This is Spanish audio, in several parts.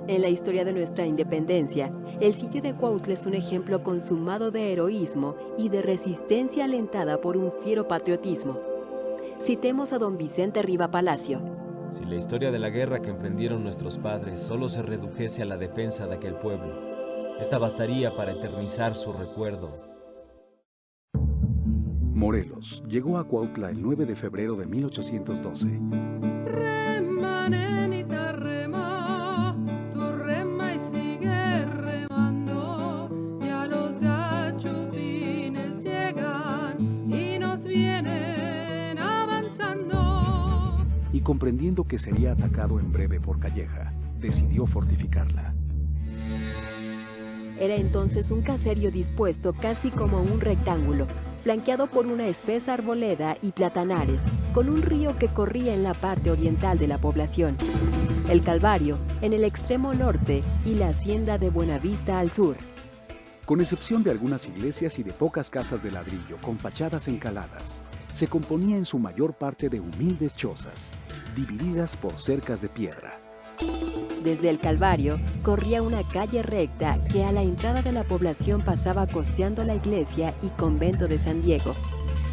En la historia de nuestra independencia, el sitio de Cuautla es un ejemplo consumado de heroísmo y de resistencia alentada por un fiero patriotismo. Citemos a don Vicente Riva Palacio. Si la historia de la guerra que emprendieron nuestros padres solo se redujese a la defensa de aquel pueblo, esta bastaría para eternizar su recuerdo. Morelos llegó a Cuautla el 9 de febrero de 1812. Rema, nenita, rema, tú rema y sigue remando. Ya los gachupines llegan y nos vienen avanzando. Y comprendiendo que sería atacado en breve por Calleja, decidió fortificarla. Era entonces un caserío dispuesto casi como un rectángulo, flanqueado por una espesa arboleda y platanares, con un río que corría en la parte oriental de la población, el Calvario en el extremo norte y la hacienda de Buenavista al sur. Con excepción de algunas iglesias y de pocas casas de ladrillo con fachadas encaladas, se componía en su mayor parte de humildes chozas, divididas por cercas de piedra. Desde el Calvario corría una calle recta que a la entrada de la población pasaba costeando la iglesia y convento de San Diego,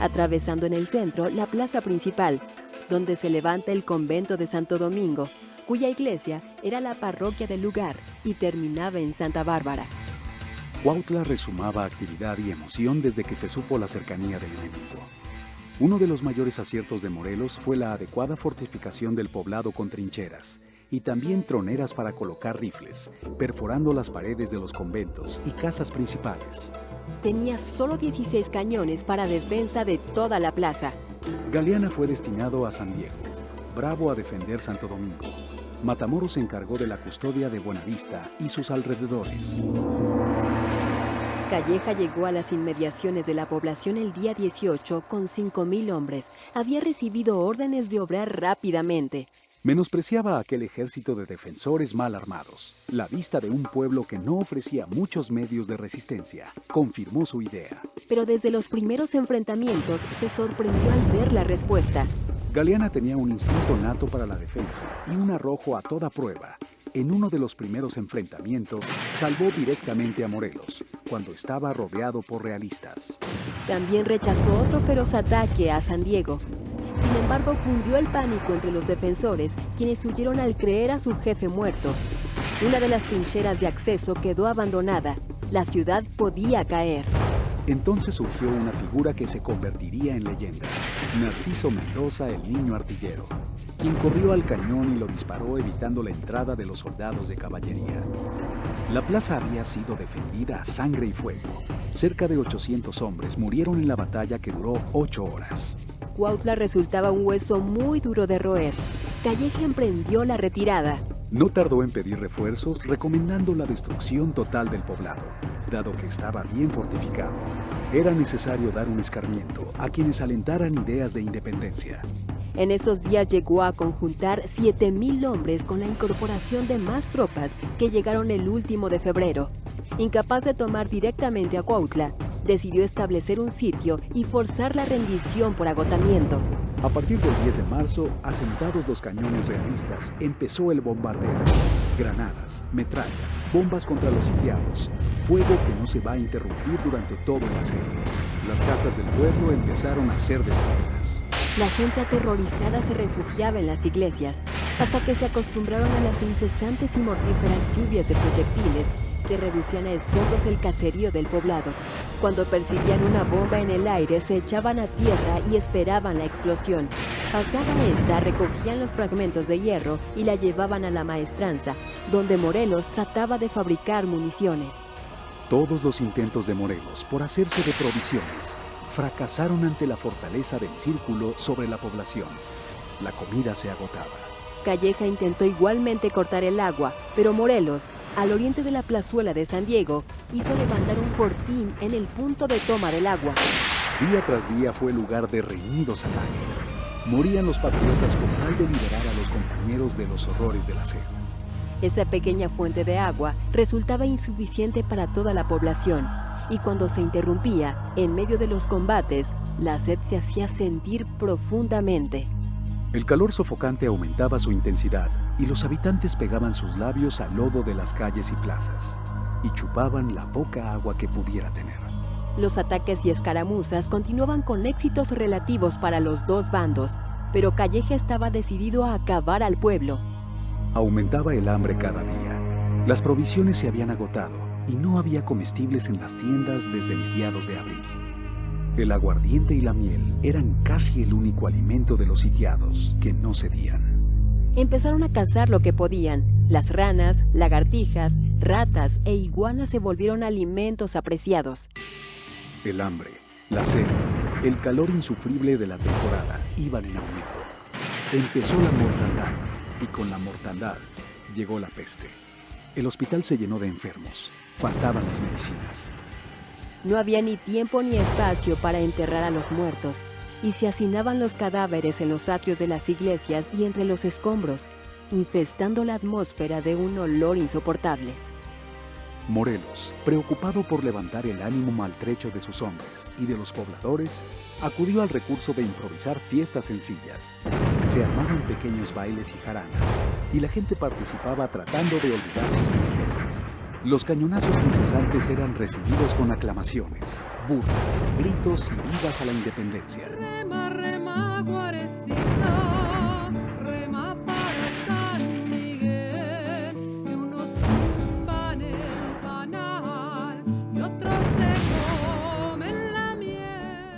atravesando en el centro la plaza principal, donde se levanta el convento de Santo Domingo, cuya iglesia era la parroquia del lugar y terminaba en Santa Bárbara. Cuautla resumaba actividad y emoción desde que se supo la cercanía del enemigo. Uno de los mayores aciertos de Morelos fue la adecuada fortificación del poblado con trincheras, y también troneras para colocar rifles, perforando las paredes de los conventos y casas principales. Tenía solo 16 cañones para defensa de toda la plaza. Galeana fue destinado a San Diego, Bravo a defender Santo Domingo. Matamoros se encargó de la custodia de Buenavista y sus alrededores. Calleja llegó a las inmediaciones de la población el día 18 con 5,000 hombres. Había recibido órdenes de obrar rápidamente. Menospreciaba a aquel ejército de defensores mal armados. La vista de un pueblo que no ofrecía muchos medios de resistencia confirmó su idea. Pero desde los primeros enfrentamientos se sorprendió al ver la respuesta. Galeana tenía un instinto nato para la defensa y un arrojo a toda prueba. En uno de los primeros enfrentamientos, salvó directamente a Morelos, cuando estaba rodeado por realistas. También rechazó otro feroz ataque a San Diego. Sin embargo, cundió el pánico entre los defensores, quienes huyeron al creer a su jefe muerto. Una de las trincheras de acceso quedó abandonada. La ciudad podía caer. Entonces surgió una figura que se convertiría en leyenda: Narciso Mendoza, el niño artillero, quien corrió al cañón y lo disparó evitando la entrada de los soldados de caballería. La plaza había sido defendida a sangre y fuego. Cerca de 800 hombres murieron en la batalla que duró 8 horas. Cuautla resultaba un hueso muy duro de roer. Calleja emprendió la retirada. No tardó en pedir refuerzos, recomendando la destrucción total del poblado, dado que estaba bien fortificado. Era necesario dar un escarmiento a quienes alentaran ideas de independencia. En esos días llegó a conjuntar 7,000 hombres con la incorporación de más tropas que llegaron el último de febrero. Incapaz de tomar directamente a Cuautla, decidió establecer un sitio y forzar la rendición por agotamiento. A partir del 10 de marzo, asentados los cañones realistas, empezó el bombardeo. Granadas, metrallas, bombas contra los sitiados. Fuego que no se va a interrumpir durante todo el asedio. Las casas del pueblo empezaron a ser destruidas. La gente aterrorizada se refugiaba en las iglesias, hasta que se acostumbraron a las incesantes y mortíferas lluvias de proyectiles que reducían a escombros el caserío del poblado. Cuando percibían una bomba en el aire, se echaban a tierra y esperaban la explosión. Pasada esta, recogían los fragmentos de hierro y la llevaban a la maestranza, donde Morelos trataba de fabricar municiones. Todos los intentos de Morelos por hacerse de provisiones fracasaron ante la fortaleza del círculo sobre la población. La comida se agotaba. Calleja intentó igualmente cortar el agua, pero Morelos, al oriente de la plazuela de San Diego, hizo levantar un fortín en el punto de toma del agua. Día tras día fue lugar de reñidos ataques. Morían los patriotas con tal de liberar a los compañeros de los horrores del asedio. Esa pequeña fuente de agua resultaba insuficiente para toda la población, y cuando se interrumpía, en medio de los combates, la sed se hacía sentir profundamente. El calor sofocante aumentaba su intensidad y los habitantes pegaban sus labios al lodo de las calles y plazas y chupaban la poca agua que pudiera tener. Los ataques y escaramuzas continuaban con éxitos relativos para los dos bandos, pero Calleja estaba decidido a acabar al pueblo. Aumentaba el hambre cada día. Las provisiones se habían agotado y no había comestibles en las tiendas desde mediados de abril. El aguardiente y la miel eran casi el único alimento de los sitiados que no cedían. Empezaron a cazar lo que podían. Las ranas, lagartijas, ratas e iguanas se volvieron alimentos apreciados. El hambre, la sed, el calor insufrible de la temporada iban en aumento. Empezó la mortandad y con la mortandad llegó la peste. El hospital se llenó de enfermos. Faltaban las medicinas. No había ni tiempo ni espacio para enterrar a los muertos, y se hacinaban los cadáveres en los atrios de las iglesias y entre los escombros, infestando la atmósfera de un olor insoportable. Morelos, preocupado por levantar el ánimo maltrecho de sus hombres y de los pobladores, acudió al recurso de improvisar fiestas sencillas. Se armaban pequeños bailes y jaranas, y la gente participaba tratando de olvidar sus tristezas. Los cañonazos incesantes eran recibidos con aclamaciones, burlas, gritos y vivas a la independencia. Rema, rema, Guarecita, rema para San Miguel, que unos tumban el panal y otros se comen la miel.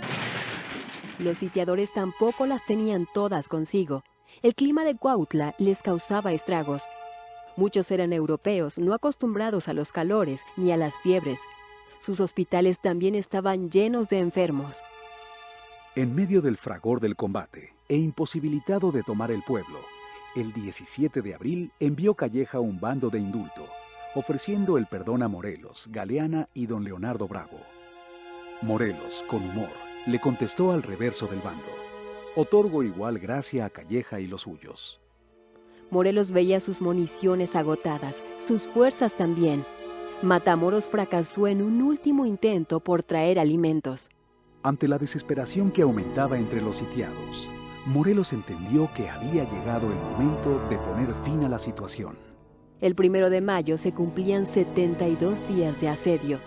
Los sitiadores tampoco las tenían todas consigo. El clima de Cuautla les causaba estragos. Muchos eran europeos, no acostumbrados a los calores ni a las fiebres. Sus hospitales también estaban llenos de enfermos. En medio del fragor del combate e imposibilitado de tomar el pueblo, el 17 de abril envió Calleja un bando de indulto, ofreciendo el perdón a Morelos, Galeana y don Leonardo Bravo. Morelos, con humor, le contestó al reverso del bando: otorgo igual gracia a Calleja y los suyos. Morelos veía sus municiones agotadas, sus fuerzas también. Matamoros fracasó en un último intento por traer alimentos. Ante la desesperación que aumentaba entre los sitiados, Morelos entendió que había llegado el momento de poner fin a la situación. El 1 de mayo se cumplían 72 días de asedio.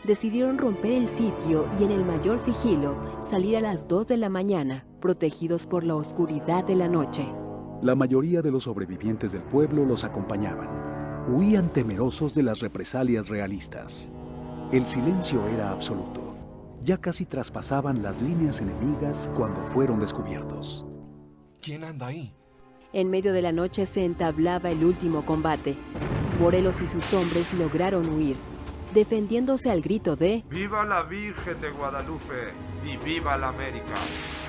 Decidieron romper el sitio y en el mayor sigilo salir a las 2 de la mañana, protegidos por la oscuridad de la noche. La mayoría de los sobrevivientes del pueblo los acompañaban. Huían temerosos de las represalias realistas. El silencio era absoluto. Ya casi traspasaban las líneas enemigas cuando fueron descubiertos. ¿Quién anda ahí? En medio de la noche se entablaba el último combate. Morelos y sus hombres lograron huir, defendiéndose al grito de ¡Viva la Virgen de Guadalupe y viva la América!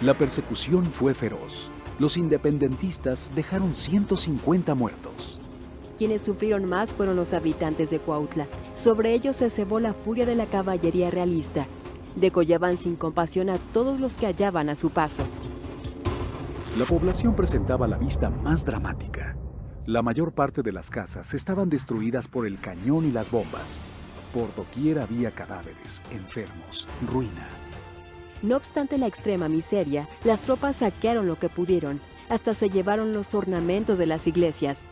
La persecución fue feroz. Los independentistas dejaron 150 muertos. Quienes sufrieron más fueron los habitantes de Cuautla. Sobre ellos se cebó la furia de la caballería realista. Degollaban sin compasión a todos los que hallaban a su paso. La población presentaba la vista más dramática. La mayor parte de las casas estaban destruidas por el cañón y las bombas. Por doquier había cadáveres, enfermos, ruina. No obstante la extrema miseria, las tropas saquearon lo que pudieron, hasta se llevaron los ornamentos de las iglesias.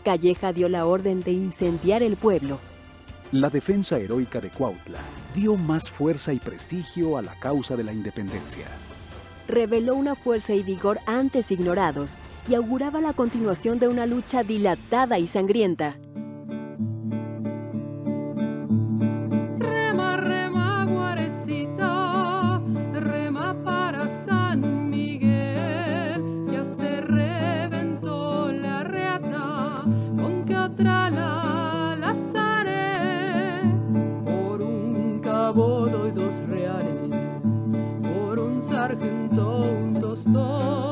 Calleja dio la orden de incendiar el pueblo. La defensa heroica de Cuautla dio más fuerza y prestigio a la causa de la independencia. Reveló una fuerza y vigor antes ignorados y auguraba la continuación de una lucha dilatada y sangrienta. Rema, rema, Guarecita, rema para San Miguel. Ya se reventó la reata, con que otra la lazaré. Por un cabo doy 2 reales, por un sargento un tostón.